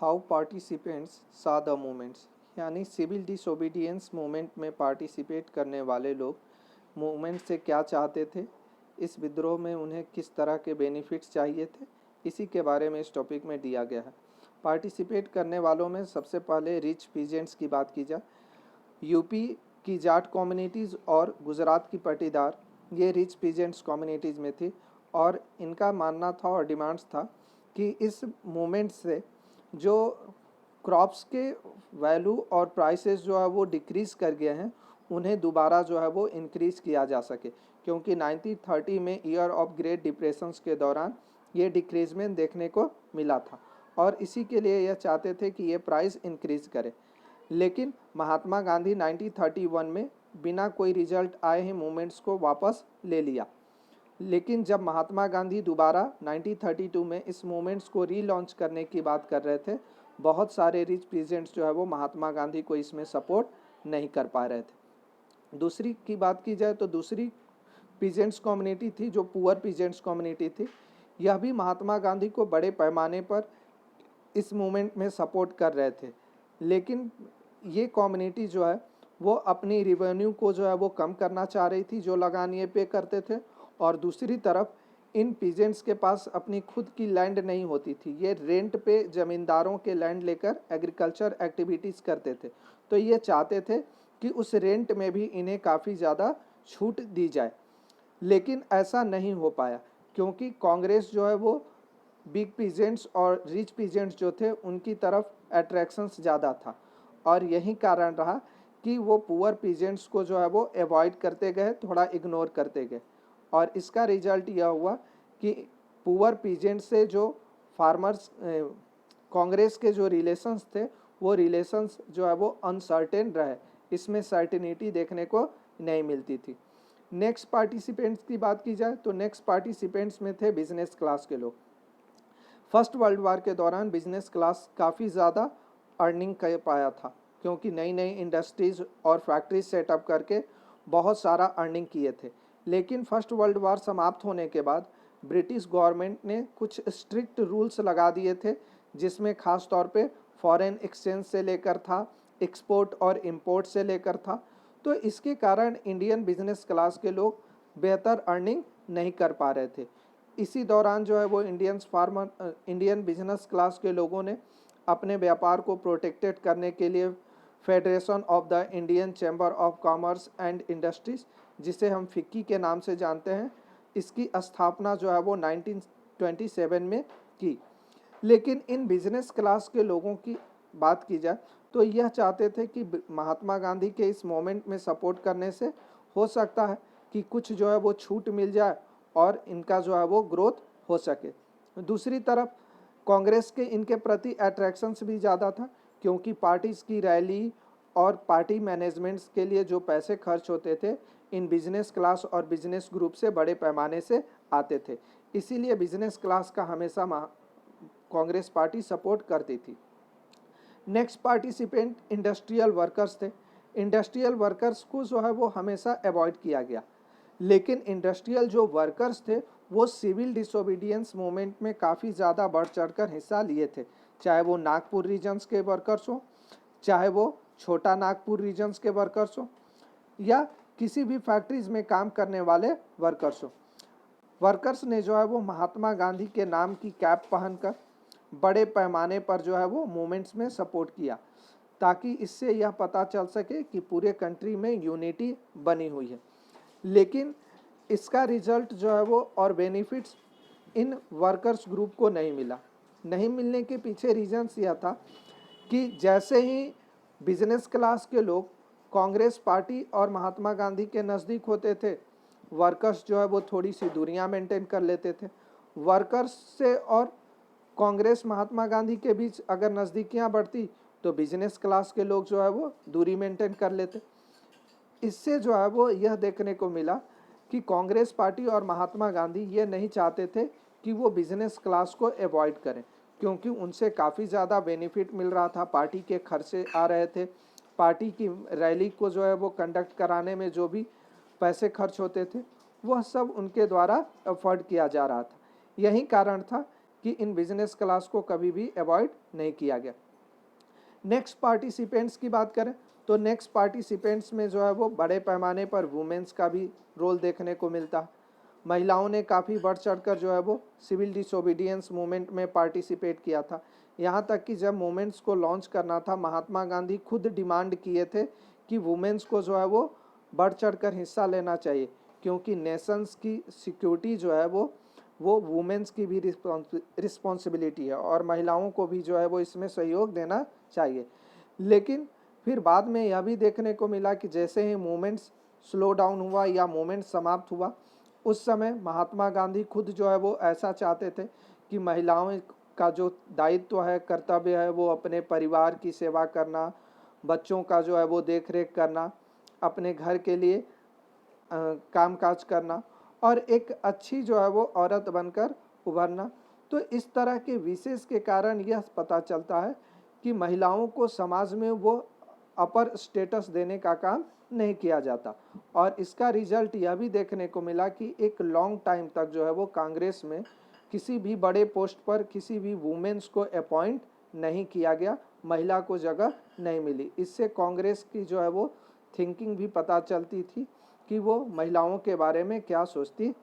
How participants सा the movements, यानी civil disobedience movement में पार्टिसिपेट करने वाले लोग मूवमेंट से क्या चाहते थे, इस विद्रोह में उन्हें किस तरह के बेनिफिट्स चाहिए थे, इसी के बारे में इस टॉपिक में दिया गया है। पार्टिसिपेट करने वालों में सबसे पहले रिच पीजेंट्स की बात की जाए। यूपी की जाट कम्युनिटीज़ और गुजरात की पटीदार, ये रिच पीजेंट्स कम्युनिटीज़ में थी और इनका मानना था और डिमांड्स था कि इस मूवमेंट से जो क्रॉप्स के वैल्यू और प्राइसेस जो है वो डिक्रीज़ कर गए हैं, उन्हें दोबारा जो है वो इंक्रीज़ किया जा सके, क्योंकि 1930 में ईयर ऑफ ग्रेट डिप्रेशंस के दौरान ये डिक्रीजमेंट देखने को मिला था और इसी के लिए यह चाहते थे कि ये प्राइस इंक्रीज़ करे। लेकिन महात्मा गांधी 1931 में बिना कोई रिजल्ट आए ही मूवमेंट्स को वापस ले लिया। लेकिन जब महात्मा गांधी दोबारा 1932 में इस मूवमेंट्स को रीलॉन्च करने की बात कर रहे थे, बहुत सारे रिच पीजेंट्स जो है वो महात्मा गांधी को इसमें सपोर्ट नहीं कर पा रहे थे। दूसरी की बात की जाए तो दूसरी पीजेंट्स कम्युनिटी थी जो पुअर पीजेंट्स कम्युनिटी थी। यह भी महात्मा गांधी को बड़े पैमाने पर इस मूवमेंट में सपोर्ट कर रहे थे, लेकिन ये कम्युनिटी जो है वो अपनी रिवेन्यू को जो है वो कम करना चाह रही थी, जो लगान ये पे करते थे, और दूसरी तरफ इन पीजेंट्स के पास अपनी खुद की लैंड नहीं होती थी। ये रेंट पे ज़मींदारों के लैंड लेकर एग्रीकल्चर एक्टिविटीज़ करते थे, तो ये चाहते थे कि उस रेंट में भी इन्हें काफ़ी ज़्यादा छूट दी जाए। लेकिन ऐसा नहीं हो पाया, क्योंकि कांग्रेस जो है वो बिग पीजेंट्स और रिच पीजेंट्स जो थे उनकी तरफ अट्रैक्शंस ज़्यादा था, और यही कारण रहा कि वो पुअर पीजेंट्स को जो है वो अवॉइड करते गए, थोड़ा इग्नोर करते गए, और इसका रिजल्ट यह हुआ कि पुअर पीजेंट्स से जो फार्मर्स कांग्रेस के जो रिलेशंस थे वो रिलेशंस जो है वो अनसर्टेन रहे, इसमें सर्टेनिटी देखने को नहीं मिलती थी। नेक्स्ट पार्टिसिपेंट्स की बात की जाए तो नेक्स्ट पार्टिसिपेंट्स में थे बिजनेस क्लास के लोग। फर्स्ट वर्ल्ड वार के दौरान बिजनेस क्लास काफ़ी ज़्यादा अर्निंग कर पाया था, क्योंकि नई नई इंडस्ट्रीज़ और फैक्ट्रीज सेटअप करके बहुत सारा अर्निंग किए थे। लेकिन फर्स्ट वर्ल्ड वार समाप्त होने के बाद ब्रिटिश गवर्नमेंट ने कुछ स्ट्रिक्ट रूल्स लगा दिए थे, जिसमें ख़ास तौर पे फॉरेन एक्सचेंज से लेकर था, एक्सपोर्ट और इंपोर्ट से लेकर था। तो इसके कारण इंडियन बिजनेस क्लास के लोग बेहतर अर्निंग नहीं कर पा रहे थे। इसी दौरान जो है वो इंडियन बिजनेस क्लास के लोगों ने अपने व्यापार को प्रोटेक्टेड करने के लिए federation of the Indian chamber of commerce and industries, जिसे हम फिक्की के नाम से जानते हैं, इसकी स्थापना जो है वो 1927 में की। लेकिन इन बिजनेस क्लास के लोगों की बात की जाए तो यह चाहते थे कि महात्मा गांधी के इस मोमेंट में सपोर्ट करने से हो सकता है कि कुछ जो है वो छूट मिल जाए और इनका जो है वो ग्रोथ हो सके। दूसरी तरफ कांग्रेस के इनके प्रति अट्रैक्शंस भी ज़्यादा था, क्योंकि पार्टीज़ की रैली और पार्टी मैनेजमेंट्स के लिए जो पैसे खर्च होते थे इन बिजनेस क्लास और बिजनेस ग्रुप से बड़े पैमाने से आते थे। इसीलिए बिजनेस क्लास का हमेशा कांग्रेस पार्टी सपोर्ट करती थी। नेक्स्ट पार्टिसिपेंट इंडस्ट्रियल वर्कर्स थे। इंडस्ट्रियल वर्कर्स को जो है वो हमेशा अवॉइड किया गया, लेकिन इंडस्ट्रियल जो वर्कर्स थे वो सिविल डिसोबीडियंस मूवमेंट में काफ़ी ज़्यादा बढ़ चढ़कर हिस्सा लिए थे, चाहे वो नागपुर रीजन्स के वर्कर्स हों, चाहे वो छोटा नागपुर रीजन्स के वर्कर्स हों, या किसी भी फैक्ट्रीज में काम करने वाले वर्कर्स हों। वर्कर्स ने जो है वो महात्मा गांधी के नाम की कैप पहनकर बड़े पैमाने पर जो है वो मूवमेंट्स में सपोर्ट किया, ताकि इससे यह पता चल सके कि पूरे कंट्री में यूनिटी बनी हुई है। लेकिन इसका रिजल्ट जो है वो और बेनिफिट्स इन वर्कर्स ग्रुप को नहीं मिला। नहीं मिलने के पीछे रीजन्स यह था कि जैसे ही बिजनेस क्लास के लोग कांग्रेस पार्टी और महात्मा गांधी के नज़दीक होते थे, वर्कर्स जो है वो थोड़ी सी दूरियां मेंटेन कर लेते थे। वर्कर्स से और कांग्रेस महात्मा गांधी के बीच अगर नज़दीकियां बढ़ती तो बिजनेस क्लास के लोग जो है वो दूरी मेंटेन कर लेते। इससे जो है वो यह देखने को मिला कि कांग्रेस पार्टी और महात्मा गांधी ये नहीं चाहते थे कि वो बिजनेस क्लास को अवॉइड करें, क्योंकि उनसे काफ़ी ज़्यादा बेनिफिट मिल रहा था, पार्टी के खर्चे आ रहे थे, पार्टी की रैली को जो है वो कंडक्ट कराने में जो भी पैसे खर्च होते थे वह सब उनके द्वारा अफोर्ड किया जा रहा था। यही कारण था कि इन बिजनेस क्लास को कभी भी अवॉइड नहीं किया गया। नेक्स्ट पार्टिसिपेंट्स की बात करें तो नेक्स्ट पार्टिसिपेंट्स में जो है वो बड़े पैमाने पर वुमेन्स का भी रोल देखने को मिलता है। महिलाओं ने काफ़ी बढ़ चढ़कर जो है वो सिविल डिसोबीडियंस मूवमेंट में पार्टिसिपेट किया था। यहाँ तक कि जब मूवमेंट्स को लॉन्च करना था, महात्मा गांधी खुद डिमांड किए थे कि वुमेन्स को जो है वो बढ़ चढ़कर हिस्सा लेना चाहिए, क्योंकि नेशंस की सिक्योरिटी जो है वो वुमेन्स की भी रिस्पॉन्सिबिलिटी है और महिलाओं को भी जो है वो इसमें सहयोग देना चाहिए। लेकिन फिर बाद में यह भी देखने को मिला कि जैसे ही मूवमेंट्स स्लो डाउन हुआ या मूवमेंट समाप्त हुआ, उस समय महात्मा गांधी खुद जो है वो ऐसा चाहते थे कि महिलाओं का जो दायित्व है, कर्तव्य है, वो अपने परिवार की सेवा करना, बच्चों का जो है वो देख रेख करना, अपने घर के लिए कामकाज करना और एक अच्छी जो है वो औरत बनकर उभरना। तो इस तरह के विशेष के कारण यह पता चलता है कि महिलाओं को समाज में वो अपर स्टेटस देने का काम नहीं किया जाता और इसका रिजल्ट यह भी देखने को मिला कि एक लॉन्ग टाइम तक जो है वो कांग्रेस में किसी भी बड़े पोस्ट पर किसी भी वुमेन्स को अपॉइंट नहीं किया गया, महिला को जगह नहीं मिली। इससे कांग्रेस की जो है वो थिंकिंग भी पता चलती थी कि वो महिलाओं के बारे में क्या सोचती